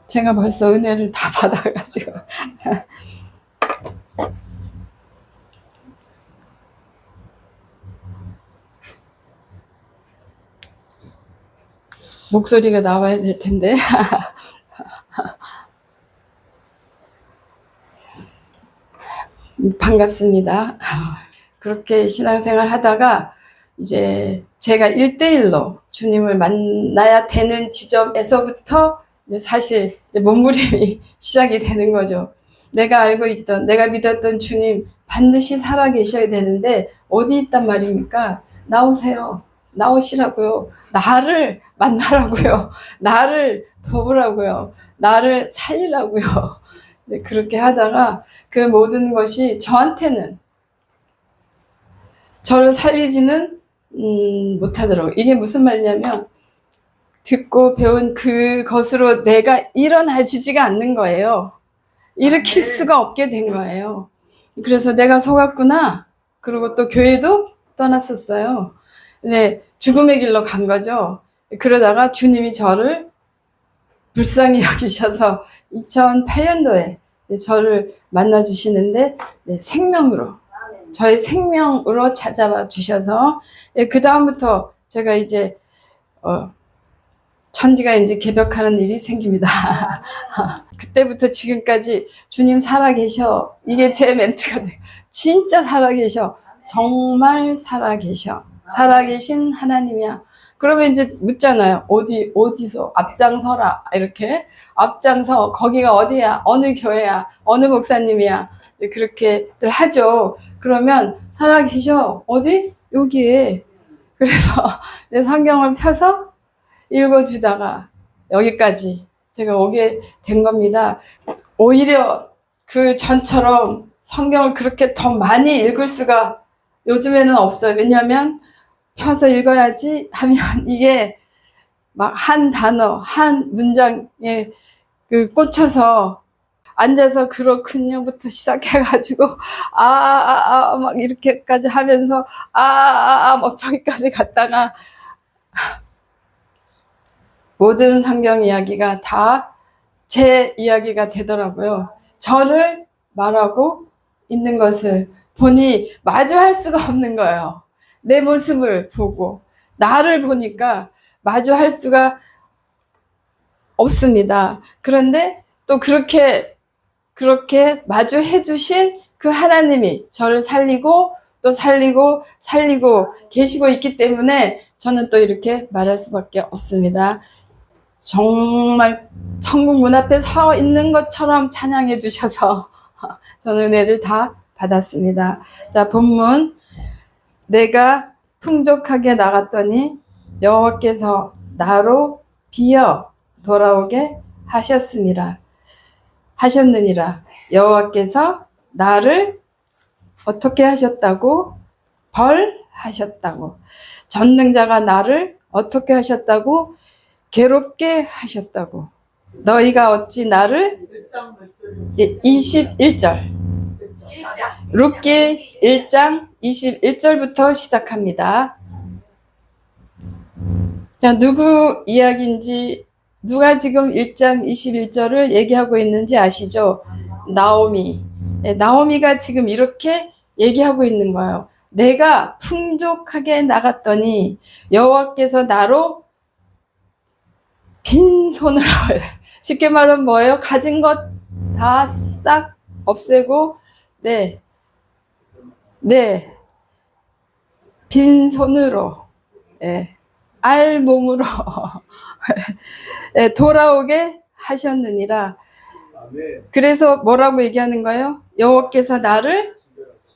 제가 벌써 은혜를 다 받아가지고 목소리가 나와야 될 텐데. 반갑습니다. 그렇게 신앙생활 하다가 이제 제가 1대1로 주님을 만나야 되는 지점에서부터 사실 몸부림이 시작이 되는 거죠. 내가 알고 있던, 내가 믿었던 주님 반드시 살아계셔야 되는데 어디 있단 말입니까? 나오세요. 나오시라고요. 나를 만나라고요. 나를 도우라고요. 나를 살리라고요. 그렇게 하다가 그 모든 것이 저한테는 저를 살리지는 못하더라고요. 이게 무슨 말이냐면 듣고 배운 그것으로 내가 일어나지지가 않는 거예요. 일으킬 수가 없게 된 거예요. 그래서 내가 속았구나. 그리고 또 교회도 떠났었어요. 근데 죽음의 길로 간 거죠. 그러다가 주님이 저를 불쌍히 여기셔서 2008년도에 저를 만나주시는데 생명으로, 저의 생명으로 찾아와 주셔서 그 다음부터 제가 이제 천지가 이제 개벽하는 일이 생깁니다. 그때부터 지금까지 주님 살아계셔. 이게 제 멘트가 돼요. 진짜 살아계셔. 정말 살아계셔. 살아계신 하나님이야. 그러면 이제 묻잖아요. 어디서 앞장서라. 이렇게. 앞장서. 거기가 어디야? 어느 교회야? 어느 목사님이야? 그렇게들 하죠. 그러면 살아계셔. 어디? 여기에. 그래서 내 성경을 펴서 읽어주다가 여기까지 제가 오게 된 겁니다. 오히려 그 전처럼 성경을 그렇게 더 많이 읽을 수가 요즘에는 없어요. 왜냐하면 펴서 읽어야지 하면 이게 막 한 단어, 한 문장에 그 꽂혀서 앉아서 그렇군요부터 시작해가지고 막 이렇게까지 하면서 막 저기까지 갔다가 모든 성경 이야기가 다 제 이야기가 되더라고요. 저를 말하고 있는 것을 보니 마주할 수가 없는 거예요. 내 모습을 보고 나를 보니까 마주할 수가 없습니다. 그런데 또 그렇게 마주해 주신 그 하나님이 저를 살리고 또 살리고 계시고 있기 때문에 저는 또 이렇게 말할 수밖에 없습니다. 정말 천국 문 앞에 서 있는 것처럼 찬양해 주셔서 저는 은혜를 다 받았습니다. 자, 본문. 내가 풍족하게 나갔더니 여호와께서 나로 비어 돌아오게 하셨느니라. 여호와께서 나를 어떻게 하셨다고? 벌하셨다고. 전능자가 나를 어떻게 하셨다고? 괴롭게 하셨다고. 너희가 어찌 나를 21절 룻기 1장 21절부터 시작합니다. 자, 누구 이야기인지, 누가 지금 1장 21절을 얘기하고 있는지 아시죠? 나오미. 나오미가 지금 이렇게 얘기하고 있는 거예요. 내가 풍족하게 나갔더니 여호와께서 나로 빈손으로 쉽게 말하면 뭐예요? 가진 것 다 싹 없애고 빈손으로 알몸으로 돌아오게 하셨느니라. 그래서 뭐라고 얘기하는 거예요? 여호와께서 나를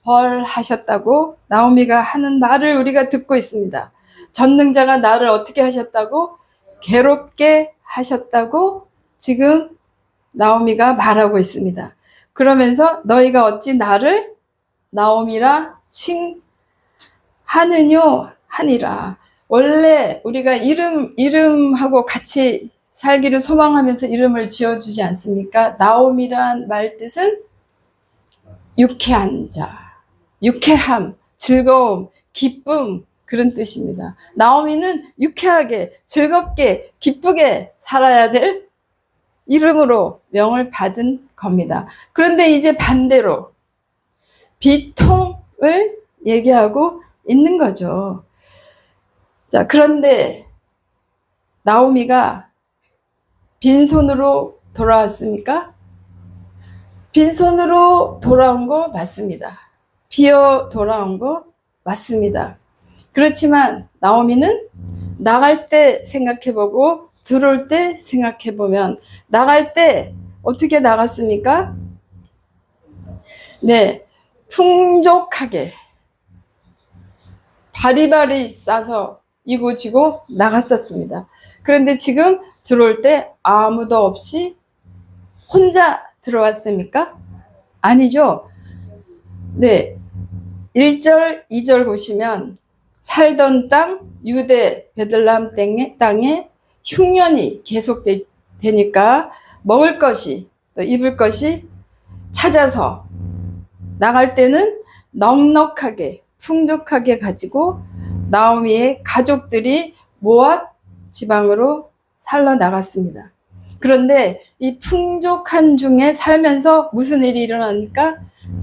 벌하셨다고 나오미가 하는 말을 우리가 듣고 있습니다. 전능자가 나를 어떻게 하셨다고? 괴롭게 하셨다고 지금 나오미가 말하고 있습니다. 그러면서 너희가 어찌 나를 나오미라 칭하느뇨 하니라. 원래 우리가 이름하고 같이 살기를 소망하면서 이름을 지어주지 않습니까? 나오미란 말 뜻은 유쾌한 자, 유쾌함, 즐거움, 기쁨, 그런 뜻입니다. 나오미는 유쾌하게, 즐겁게, 기쁘게 살아야 될 이름으로 명을 받은 겁니다. 그런데 이제 반대로 비통을 얘기하고 있는 거죠. 자, 그런데 나오미가 빈손으로 돌아왔습니까? 빈손으로 돌아온 거 맞습니다. 비어 돌아온 거 맞습니다. 그렇지만 나오미는 나갈 때 생각해보고 들어올 때 생각해보면 나갈 때 어떻게 나갔습니까? 네, 풍족하게 바리바리 싸서 이고지고 나갔었습니다. 그런데 지금 들어올 때 아무도 없이 혼자 들어왔습니까? 아니죠. 네, 1절, 2절 보시면 살던 땅 유대 베들레헴 땅에 흉년이 계속되니까 먹을 것이 또 입을 것이 찾아서 나갈 때는 넉넉하게 풍족하게 가지고 나오미의 가족들이 모압 지방으로 살러 나갔습니다. 그런데 이 풍족한 중에 살면서 무슨 일이 일어납니까?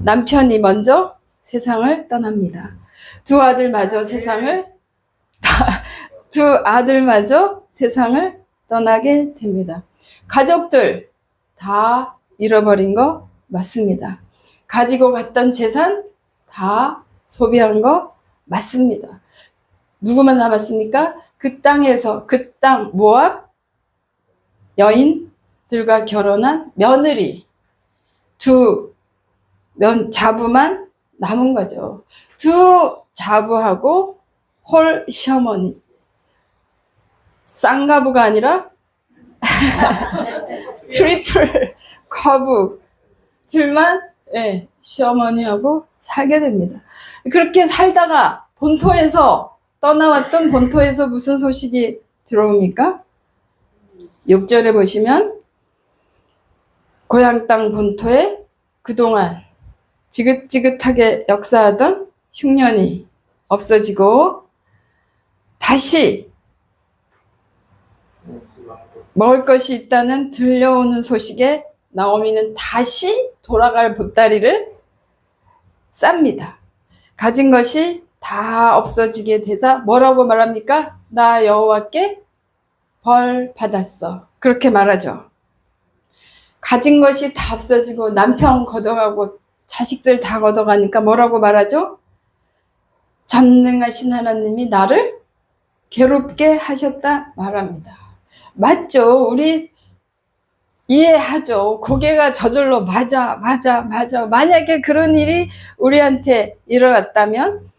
남편이 먼저 세상을 떠납니다. 두 아들마저 세상을 떠나게 됩니다. 가족들 다 잃어버린 거 맞습니다. 가지고 갔던 재산 다 소비한 거 맞습니다. 누구만 남았습니까? 그 땅 모압 여인들과 결혼한 며느리 자부만 남은 거죠. 두 자부하고 홀 시어머니, 쌍가부가 아니라 트리플 과부들만 시어머니하고 살게 됩니다. 그렇게 살다가 떠나왔던 본토에서 무슨 소식이 들어옵니까? 6절에 보시면 고향 땅 본토에 그동안 지긋지긋하게 역사하던 흉년이 없어지고 다시 먹을 것이 있다는 들려오는 소식에 나오미는 다시 돌아갈 보따리를 쌉니다. 가진 것이 다 없어지게 돼서 뭐라고 말합니까? 나 여호와께 벌 받았어. 그렇게 말하죠. 가진 것이 다 없어지고 남편 걷어가고 자식들 다 걷어가니까 뭐라고 말하죠? 전능하신 하나님이 나를 괴롭게 하셨다 말합니다. 맞죠? 우리 이해하죠. 고개가 저절로 맞아. 만약에 그런 일이 우리한테 일어났다면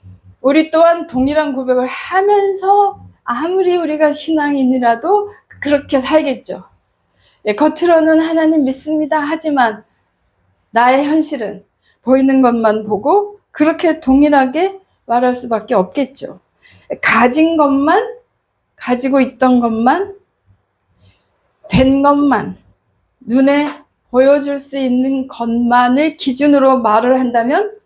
우리 또한 동일한 고백을 하면서 아무리 우리가 신앙인이라도 그렇게 살겠죠. 겉으로는 하나님 믿습니다 하지만 나의 현실은 보이는 것만 보고 그렇게 동일하게 말할 수밖에 없겠죠. 가지고 있던 것만, 된 것만, 눈에 보여줄 수 있는 것만을 기준으로 말을 한다면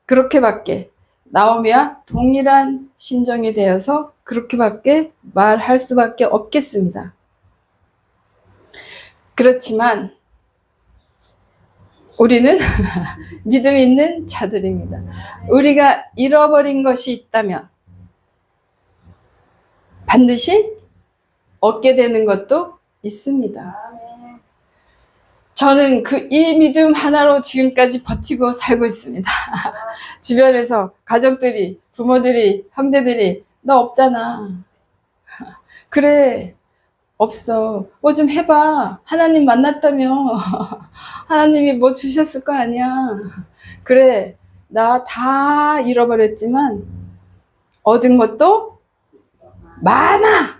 그렇게밖에 나오미와 동일한 심정이 되어서 그렇게밖에 말할 수밖에 없겠습니다. 그렇지만 우리는 믿음 있는 자들입니다. 우리가 잃어버린 것이 있다면 반드시 얻게 되는 것도 있습니다. 저는 이 믿음 하나로 지금까지 버티고 살고 있습니다. 주변에서 가족들이, 부모들이, 형제들이 너 없잖아. 그래, 없어. 뭐 좀 해봐. 하나님 만났다며. 하나님이 뭐 주셨을 거 아니야. 그래, 나 다 잃어버렸지만 얻은 것도 많아.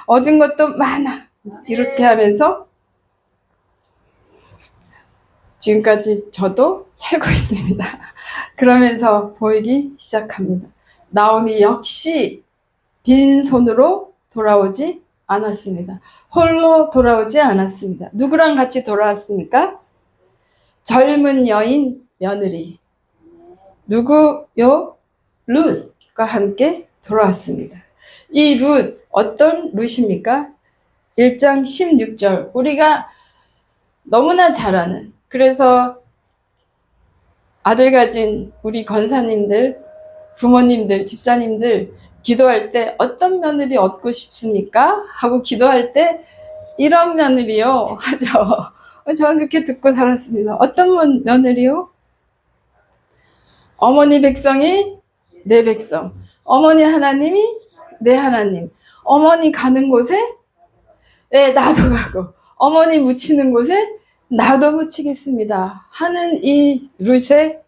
얻은 것도 많아. 이렇게 하면서 지금까지 저도 살고 있습니다. 그러면서 보이기 시작합니다. 나오미 역시 빈손으로 돌아오지 않았습니다. 홀로 돌아오지 않았습니다. 누구랑 같이 돌아왔습니까? 젊은 여인 며느리. 누구요? 룻과 함께 돌아왔습니다. 이 룻, 어떤 룻입니까? 1장 16절 우리가 너무나 잘 아는, 그래서 아들 가진 우리 권사님들, 부모님들, 집사님들 기도할 때 어떤 며느리 얻고 싶습니까? 하고 기도할 때 이런 며느리요 하죠. 저는 그렇게 듣고 살았습니다. 어떤 며느리요? 어머니 백성이 내 백성, 어머니 하나님이 내 하나님, 어머니 가는 곳에 나도 가고, 어머니 묻히는 곳에 나도 묻히겠습니다 하는 이 룻의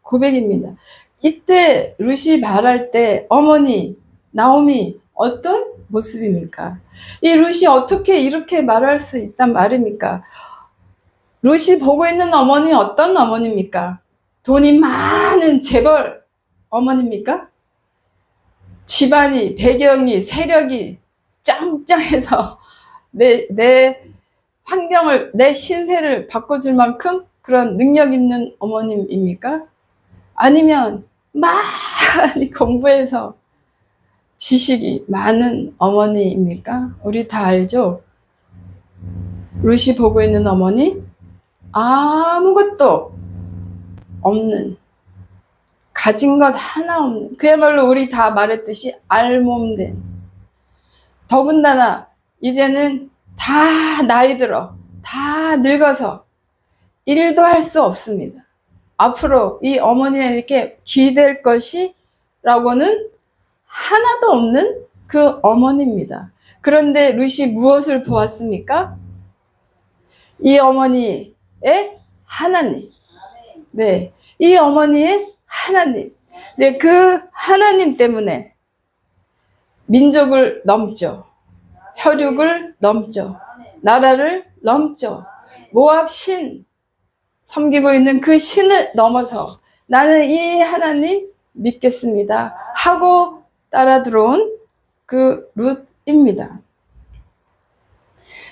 고백입니다. 이때 룻이 말할 때 어머니 나오미 어떤 모습입니까? 이 룻이 어떻게 이렇게 말할 수 있단 말입니까? 룻이 보고 있는 어머니 어떤 어머니입니까? 돈이 많은 재벌 어머니입니까? 집안이, 배경이, 세력이 짱짱해서 내 환경을, 내 신세를 바꿔줄 만큼 그런 능력 있는 어머님입니까? 아니면 많이 공부해서 지식이 많은 어머니입니까? 우리 다 알죠? 룻이 보고 있는 어머니, 아무것도 없는, 가진 것 하나 없는, 그야말로 우리 다 말했듯이 알몸된, 더군다나 이제는 다 나이 들어, 다 늙어서 일도 할 수 없습니다. 앞으로 이 어머니에게 기댈 것이라고는 하나도 없는 그 어머니입니다. 그런데 룻이 무엇을 보았습니까? 이 어머니의 하나님. 네, 이 어머니의 하나님. 네, 그 하나님 때문에 민족을 넘죠. 혈육을 넘죠. 나라를 넘죠. 모압 신, 섬기고 있는 그 신을 넘어서 나는 이 하나님 믿겠습니다 하고 따라 들어온 그 룻입니다.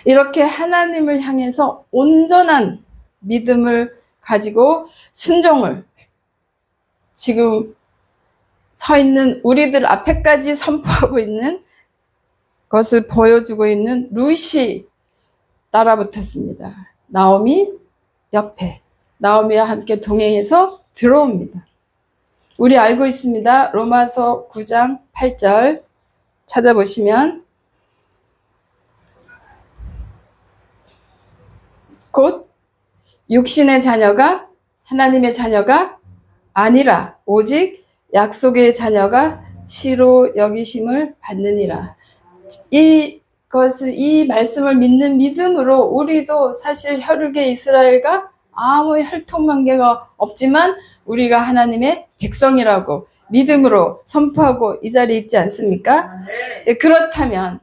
이렇게 하나님을 향해서 온전한 믿음을 가지고 순종을 지금 서 있는 우리들 앞에까지 선포하고 있는 것을 보여주고 있는 룻이 따라붙었습니다. 나오미 옆에, 나오미와 함께 동행해서 들어옵니다. 우리 알고 있습니다. 로마서 9장 8절 찾아보시면 곧 육신의 자녀가 하나님의 자녀가 아니라 오직 약속의 자녀가 시로 여기심을 받느니라. 이 말씀을 믿는 믿음으로 우리도 사실 혈육의 이스라엘과 아무 혈통관계가 없지만 우리가 하나님의 백성이라고 믿음으로 선포하고 이 자리에 있지 않습니까? 네, 그렇다면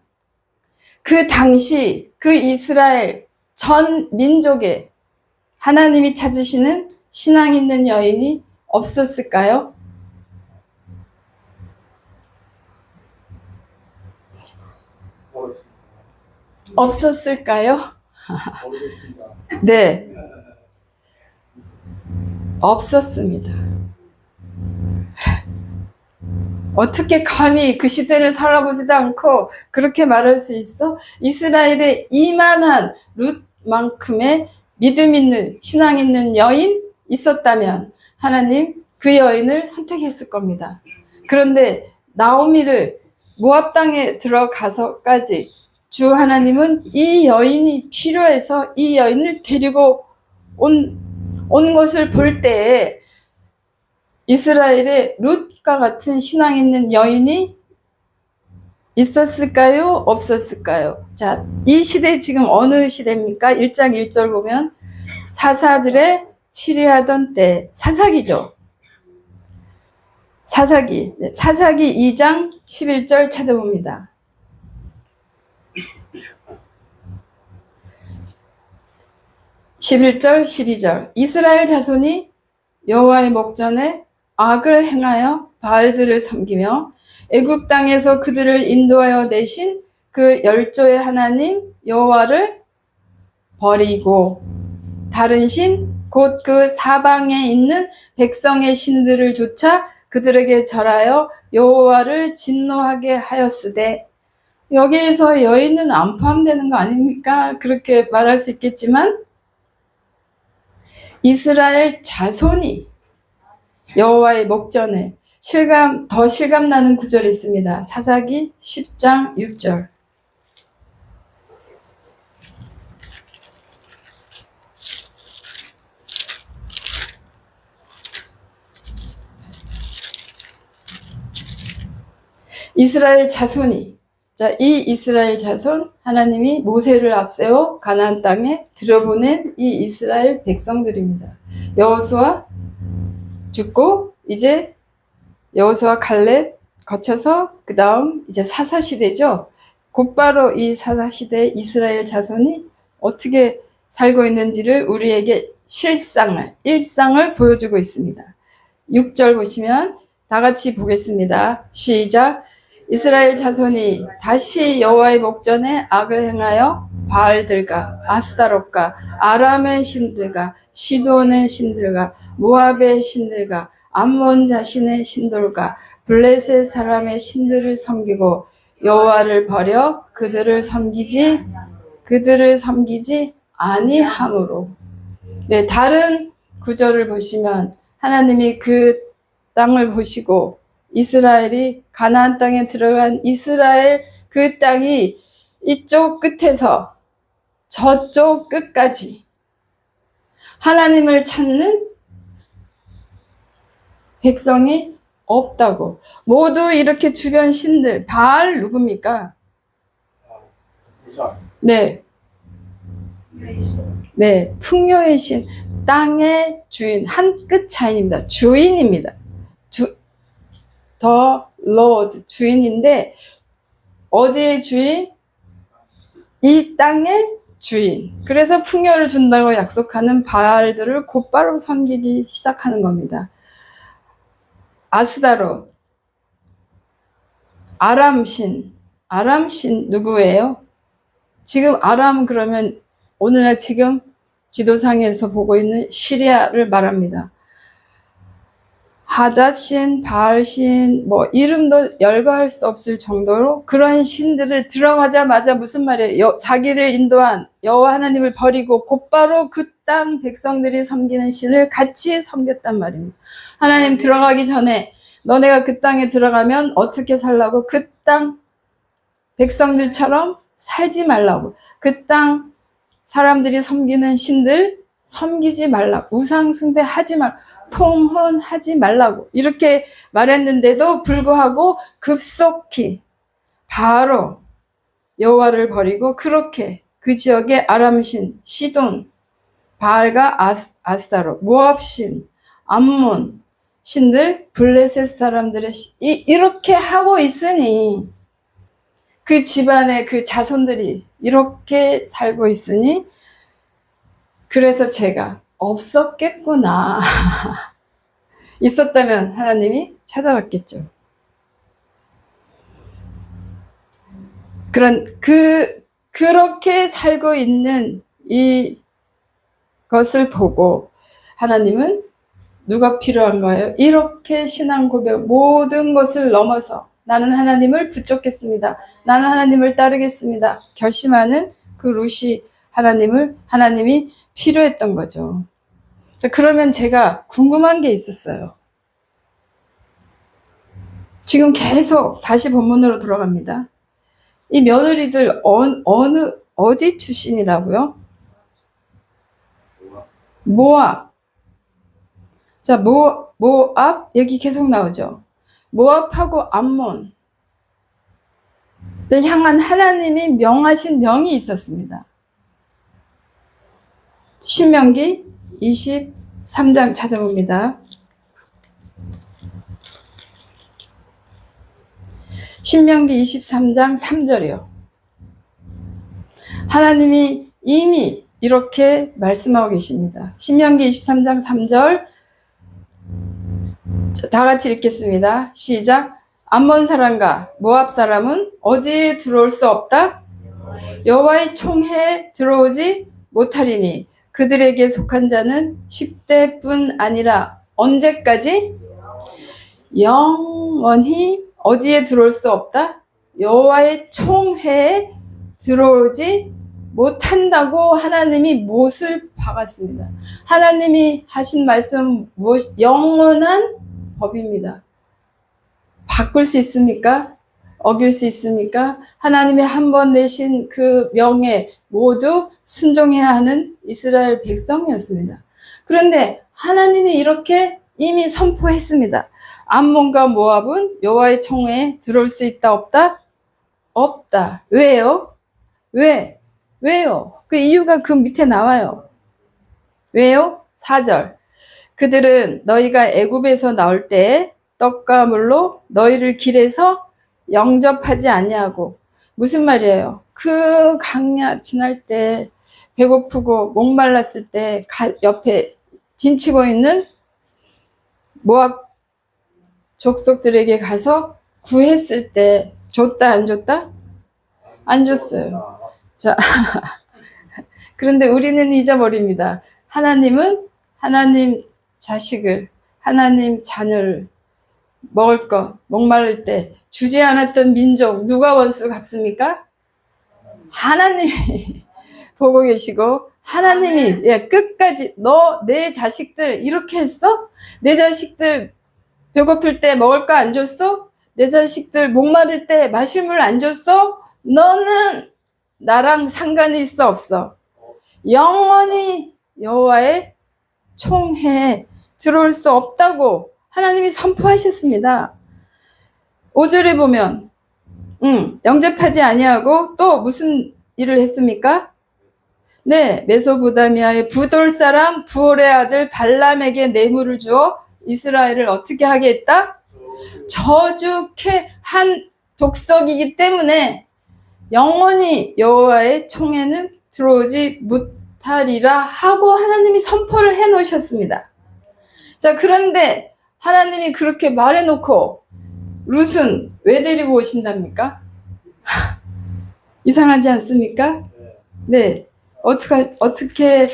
그 당시 그 이스라엘 전 민족에 하나님이 찾으시는 신앙 있는 여인이 없었을까요? 없었을까요? 네, 없었습니다. 어떻게 감히 그 시대를 살아보지도 않고 그렇게 말할 수 있어? 이스라엘에 이만한 룻만큼의 믿음 있는, 신앙 있는 여인 있었다면 하나님 그 여인을 선택했을 겁니다. 그런데 나오미를 모압 땅에 들어가서까지 주 하나님은 이 여인이 필요해서 이 여인을 데리고 온 것을 볼 때에 이스라엘에 룻과 같은 신앙 있는 여인이 있었을까요? 없었을까요? 자, 이 시대 지금 어느 시대입니까? 1장 1절 보면 사사들의 치리하던 때, 사사기죠. 사사기 2장 11절 찾아봅니다. (11절) (12절) 이스라엘 자손이 여호와의 목전에 악을 행하여 바알들을 섬기며 애굽 땅에서 그들을 인도하여 내신 그 열조의 하나님 여호와를 버리고 다른 신 곧 그 사방에 있는 백성의 신들을 쫓아 그들에게 절하여 여호와를 진노하게 하였으되 여기에서 여인은 안 포함되는 거 아닙니까? 그렇게 말할 수 있겠지만 이스라엘 자손이 여호와의 목전에 더 실감나는 구절이 있습니다. 사사기 10장 6절. 이스라엘 자손이, 자, 이 이스라엘 자손, 하나님이 모세를 앞세워 가나안 땅에 들여보낸 이 이스라엘 백성들입니다. 여호수아 죽고 이제 여호수아 갈렙 거쳐서 그 다음 이제 사사시대죠. 곧바로 이 사사시대 이스라엘 자손이 어떻게 살고 있는지를 우리에게 일상을 보여주고 있습니다. 6절 보시면 다 같이 보겠습니다. 시작. 이스라엘 자손이 다시 여호와의 목전에 악을 행하여 바알들과 아스타롯과 아람의 신들과 시돈의 신들과 모압의 신들과 암몬 자신의 신들과 블레셋 사람의 신들을 섬기고 여호와를 버려 그들을 섬기지 아니함으로. 네, 다른 구절을 보시면 하나님이 그 땅을 보시고 이스라엘이 가나안 땅에 들어간 이스라엘 그 땅이 이쪽 끝에서 저쪽 끝까지 하나님을 찾는 백성이 없다고. 모두 이렇게 주변 신들, 바알 누굽니까? 네. 네, 풍요의 신, 땅의 주인, 한 끗 차이입니다. 주인입니다. 더 Lord, 주인인데 어디의 주인? 이 땅의 주인. 그래서 풍요를 준다고 약속하는 바알들을 곧바로 섬기기 시작하는 겁니다. 아스다롯, 아람신 누구예요? 지금 아람 그러면 오늘날 지금 지도상에서 보고 있는 시리아를 말합니다. 하닷신, 바알신, 뭐 이름도 열거할 수 없을 정도로 그런 신들을 들어가자마자 무슨 말이에요? 자기를 인도한 여호와 하나님을 버리고 곧바로 그 땅 백성들이 섬기는 신을 같이 섬겼단 말입니다. 하나님 들어가기 전에 너네가 그 땅에 들어가면 어떻게 살라고? 그 땅 백성들처럼 살지 말라고. 그 땅 사람들이 섬기는 신들 섬기지 말라고. 우상 숭배하지 말라고. 통혼하지 말라고 이렇게 말했는데도 불구하고 급속히 바로 여호와를 버리고 그렇게 그 지역의 아람신, 시돈, 바알과 아스타롯, 모압신, 암몬 신들, 블레셋 사람들의 이렇게 하고 있으니 그 집안의 그 자손들이 이렇게 살고 있으니 그래서 제가 없었겠구나. 있었다면 하나님이 찾아왔겠죠. 그렇게 살고 있는 이것을 보고 하나님은 누가 필요한가요? 이렇게 신앙 고백 모든 것을 넘어서 나는 하나님을 붙잡겠습니다. 나는 하나님을 따르겠습니다. 결심하는 그 루시 하나님이 필요했던 거죠. 자, 그러면 제가 궁금한 게 있었어요. 지금 계속 다시 본문으로 돌아갑니다. 이 며느리들 어디 출신이라고요? 모압. 자, 모압 여기 계속 나오죠. 모압하고 암몬을 향한 하나님이 명하신 명이 있었습니다. 신명기 23장 찾아봅니다. 신명기 23장 3절이요. 하나님이 이미 이렇게 말씀하고 계십니다. 신명기 23장 3절 다 같이 읽겠습니다. 시작. 암몬 사람과 모압 사람은 어디에 들어올 수 없다? 여호와의 총회에 들어오지 못하리니 그들에게 속한 자는 10대뿐 아니라 언제까지? 영원히 어디에 들어올 수 없다? 여호와의 총회에 들어오지 못한다고 하나님이 못을 박았습니다. 하나님이 하신 말씀 무엇? 영원한 법입니다. 바꿀 수 있습니까? 어길 수 있습니까? 하나님이 한 번 내신 그 명에 모두 순종해야 하는 이스라엘 백성이었습니다. 그런데 하나님이 이렇게 이미 선포했습니다. 암몬과 모압은 여호와의 총회에 들어올 수 있다 없다? 없다. 왜요? 왜요? 그 이유가 그 밑에 나와요. 왜요? 4절. 그들은 너희가 애굽에서 나올 때 떡과 물로 너희를 길에서 영접하지 아니하고. 무슨 말이에요? 그 강야 지날 때 배고프고 목말랐을 때 옆에 진치고 있는 모압 족속들에게 가서 구했을 때 줬다 안 줬다? 안 줬어요. 자, 그런데 우리는 잊어버립니다. 하나님은 하나님 자식을, 하나님 자녀를 먹을 것, 목마를 때 주지 않았던 민족, 누가 원수 갚습니까? 하나님이 보고 계시고, 하나님이 끝까지 너 내 자식들 이렇게 했어? 내 자식들 배고플 때 먹을 거 안 줬어? 내 자식들 목마를 때 마실 물 안 줬어? 너는 나랑 상관이 있어 없어? 영원히 여호와의 총회에 들어올 수 없다고 하나님이 선포하셨습니다. 5절에 보면 영접하지 아니하고 또 무슨 일을 했습니까? 네, 메소포타미아의 부돌 사람 부올의 아들 발람에게 뇌물을 주어 이스라엘을 어떻게 하게 했다? 저주케 한 족속이기 때문에 영원히 여호와의 총회는 들어오지 못하리라 하고 하나님이 선포를 해 놓으셨습니다. 자, 그런데 하나님이 그렇게 말해놓고 룻은 왜 데리고 오신답니까? 이상하지 않습니까? 네. 어떻게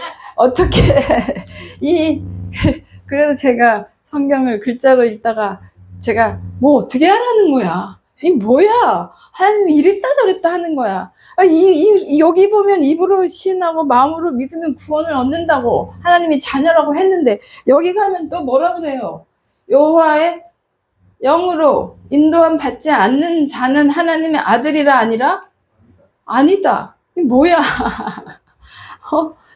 그래서 제가 성경을 글자로 읽다가 제가 뭐 어떻게 하라는 거야? 이 뭐야? 하나님이 이랬다 저랬다 하는 거야. 여기 보면 입으로 시인하고 마음으로 믿으면 구원을 얻는다고 하나님이 자녀라고 했는데 여기 가면 또 뭐라 그래요? 여호와의 영으로 인도함 받지 않는 자는 하나님의 아들이라 아니라? 아니다. 이 뭐야?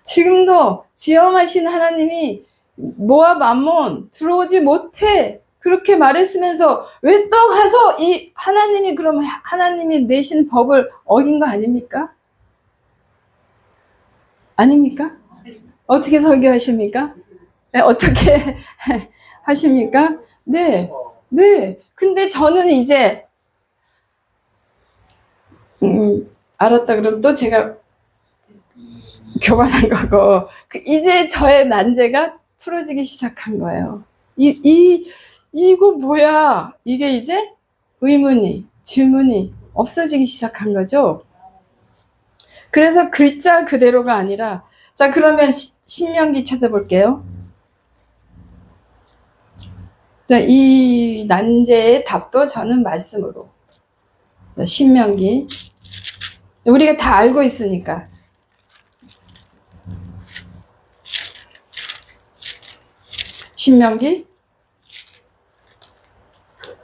지금도 지엄하신 하나님이 모압 암몬 들어오지 못해 그렇게 말했으면서 왜 또 가서 이 하나님이 그럼 하나님이 내신 법을 어긴 거 아닙니까? 아닙니까? 어떻게 설교하십니까? 네, 어떻게 하십니까? 네. 근데 저는 이제 알았다 그러면 또 제가 교만한 거고 이제 저의 난제가 풀어지기 시작한 거예요. 이거 뭐야? 이게 이제 의문이, 질문이 없어지기 시작한 거죠. 그래서 글자 그대로가 아니라 자, 그러면 신명기 찾아볼게요. 자, 이 난제의 답도 저는 말씀으로. 신명기. 우리가 다 알고 있으니까. 신명기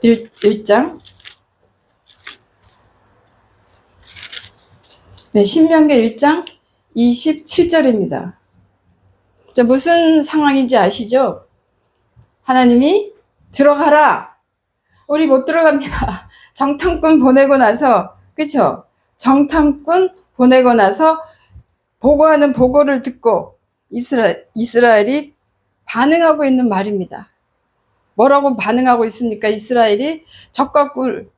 1장. 네, 신명기 1장 27절입니다. 자, 무슨 상황인지 아시죠? 하나님이 들어가라. 우리 못 들어갑니다. 정탐꾼 보내고 나서, 그쵸? 정탐꾼 보내고 나서 보고하는 보고를 듣고 이스라엘이 반응하고 있는 말입니다. 뭐라고 반응하고 있습니까? 이스라엘이 적과 꿀,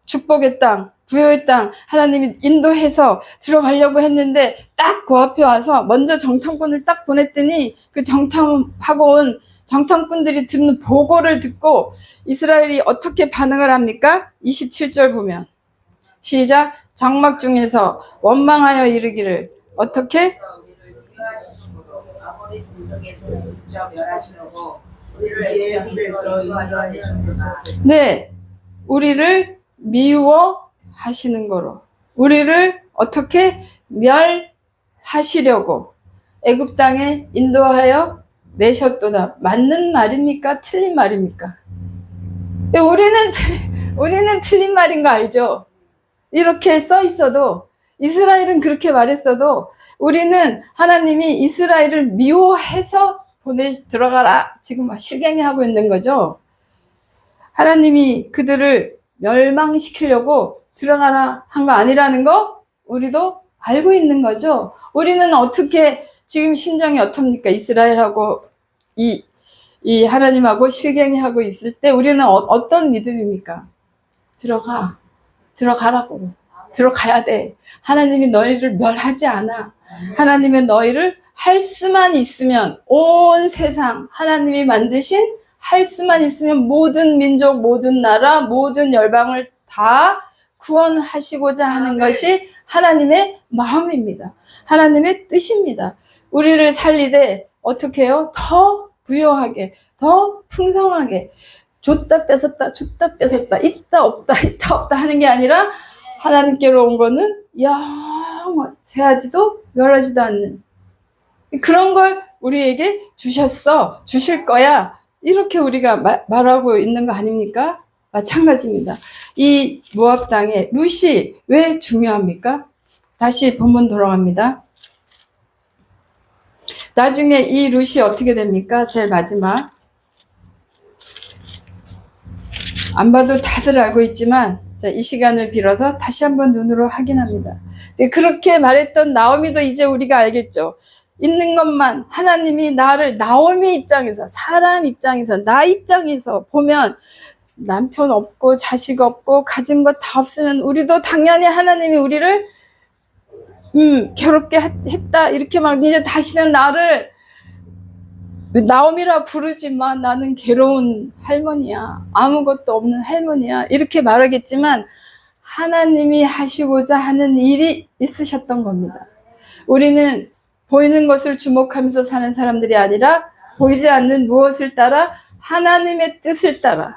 축복의 땅, 부여의 땅 하나님이 인도해서 들어가려고 했는데 딱 그 앞에 와서 먼저 정탐꾼을 딱 보냈더니 그 정탐하고 온 정탐꾼들이 듣는 보고를 듣고 이스라엘이 어떻게 반응을 합니까? 27절 보면 시작. 장막 중에서 원망하여 이르기를 어떻게? 네, 우리를 미워하여 하시는 거로 우리를 어떻게 멸하시려고 애굽 땅에 인도하여 내셨도다. 맞는 말입니까? 틀린 말입니까? 우리는 틀린 말인 거 알죠? 이렇게 써 있어도, 이스라엘은 그렇게 말했어도 우리는 하나님이 이스라엘을 미워해서 들어가라 지금 실갱이 하고 있는 거죠. 하나님이 그들을 멸망시키려고 들어가라 한 거 아니라는 거 우리도 알고 있는 거죠. 우리는 어떻게 지금 심정이 어떻습니까? 이스라엘하고 이 하나님하고 실갱이 하고 있을 때 우리는 어떤 믿음입니까? 들어가라고. 들어가야 돼. 하나님이 너희를 멸하지 않아. 하나님은 너희를 할 수만 있으면 온 세상 하나님이 만드신 할 수만 있으면 모든 민족, 모든 나라, 모든 열방을 다 구원하시고자 하는 것이 하나님의 마음입니다. 하나님의 뜻입니다. 우리를 살리되 어떻게 해요? 더 부요하게, 더 풍성하게 줬다 뺏었다 있다 없다 하는 게 아니라 하나님께로 온 거는 영원 죄하지도 멸하지도 않는 그런 걸 우리에게 주셨어, 주실 거야, 이렇게 우리가 말하고 있는 거 아닙니까? 마찬가지입니다. 이 모압 땅에 룻이 왜 중요합니까? 다시 본문 돌아갑니다. 나중에 이 룻이 어떻게 됩니까? 제일 마지막. 안 봐도 다들 알고 있지만 자, 이 시간을 빌어서 다시 한번 눈으로 확인합니다. 그렇게 말했던 나오미도 이제 우리가 알겠죠. 있는 것만 하나님이 나를 나오미 입장에서, 사람 입장에서, 나 입장에서 보면 남편 없고 자식 없고 가진 것 다 없으면 우리도 당연히 하나님이 우리를 괴롭게 했다 이렇게 막 이제 다시는 나를 나오미라 부르지만 나는 괴로운 할머니야, 아무것도 없는 할머니야 이렇게 말하겠지만 하나님이 하시고자 하는 일이 있으셨던 겁니다. 우리는 보이는 것을 주목하면서 사는 사람들이 아니라 보이지 않는 무엇을 따라 하나님의 뜻을 따라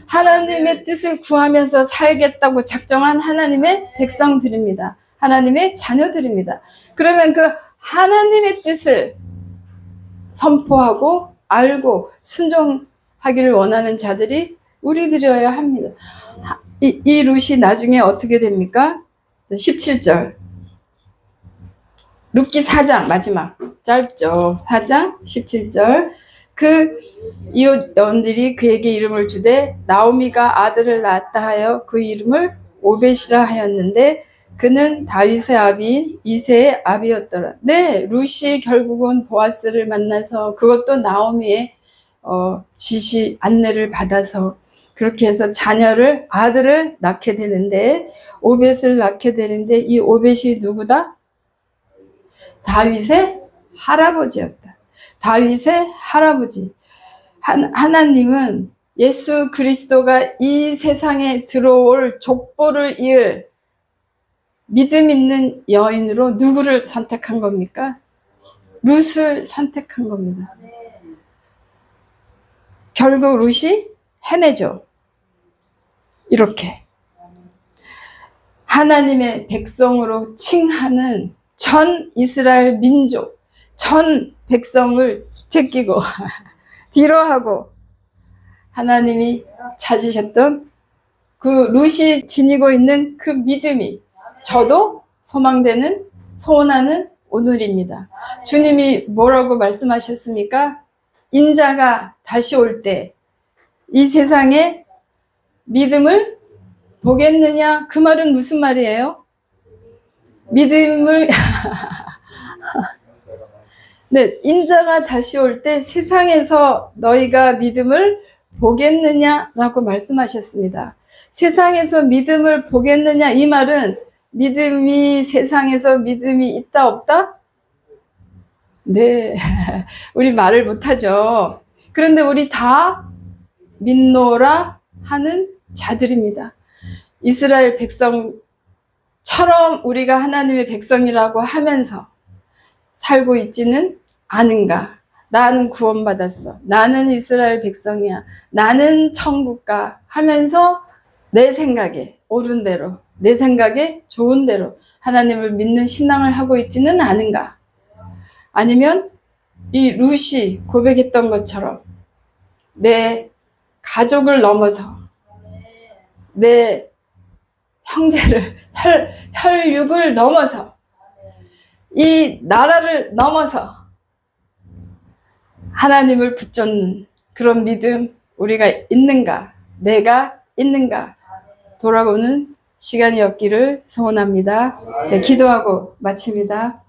하나님의 뜻을 구하면서 살겠다고 작정한 하나님의 백성들입니다. 하나님의 자녀들입니다. 그러면 그 하나님의 뜻을 선포하고 알고 순종하기를 원하는 자들이 우리들이어야 합니다. 이 룻이 나중에 어떻게 됩니까? 17절 룻기 4장 마지막 짧죠. 4장 17절 그 이웃 여인들이 그에게 이름을 주되 나오미가 아들을 낳았다 하여 그 이름을 오벳이라 하였는데 그는 다윗의 아비인 이새의 아비였더라. 네, 룻이 결국은 보아스를 만나서 그것도 나오미의 지시 안내를 받아서 그렇게 해서 아들을 낳게 되는데 오벳을 낳게 되는데 이 오벳이 누구다? 다윗의 할아버지였다. 다윗의 할아버지. 하나님은 예수 그리스도가 이 세상에 들어올 족보를 이을 믿음 있는 여인으로 누구를 선택한 겁니까? 룻을 선택한 겁니다. 결국 룻이 해내죠. 이렇게 하나님의 백성으로 칭하는 전 이스라엘 민족, 전 백성을 제끼고 뒤로 하고 하나님이 찾으셨던 그 룻이 지니고 있는 그 믿음이 저도 소망되는, 소원하는 오늘입니다. 주님이 뭐라고 말씀하셨습니까? 인자가 다시 올 때 이 세상에 믿음을 보겠느냐? 그 말은 무슨 말이에요? 믿음을 네, 인자가 다시 올 때 세상에서 너희가 믿음을 보겠느냐라고 말씀하셨습니다. 세상에서 믿음을 보겠느냐 이 말은 믿음이 세상에서 믿음이 있다 없다? 네, 우리 말을 못하죠. 그런데 우리 다 믿노라 하는 자들입니다. 이스라엘 백성처럼 우리가 하나님의 백성이라고 하면서 살고 있지는 않은가? 나는 구원받았어. 나는 이스라엘 백성이야. 나는 천국가 하면서 내 생각에 옳은 대로 내 생각에 좋은 대로 하나님을 믿는 신앙을 하고 있지는 않은가? 아니면 이 룻이 고백했던 것처럼 내 가족을 넘어서 내 형제를 혈육을 넘어서 이 나라를 넘어서 하나님을 붙잡는 그런 믿음 우리가 있는가? 내가 있는가? 돌아보는 시간이었기를 소원합니다. 네, 기도하고 마칩니다.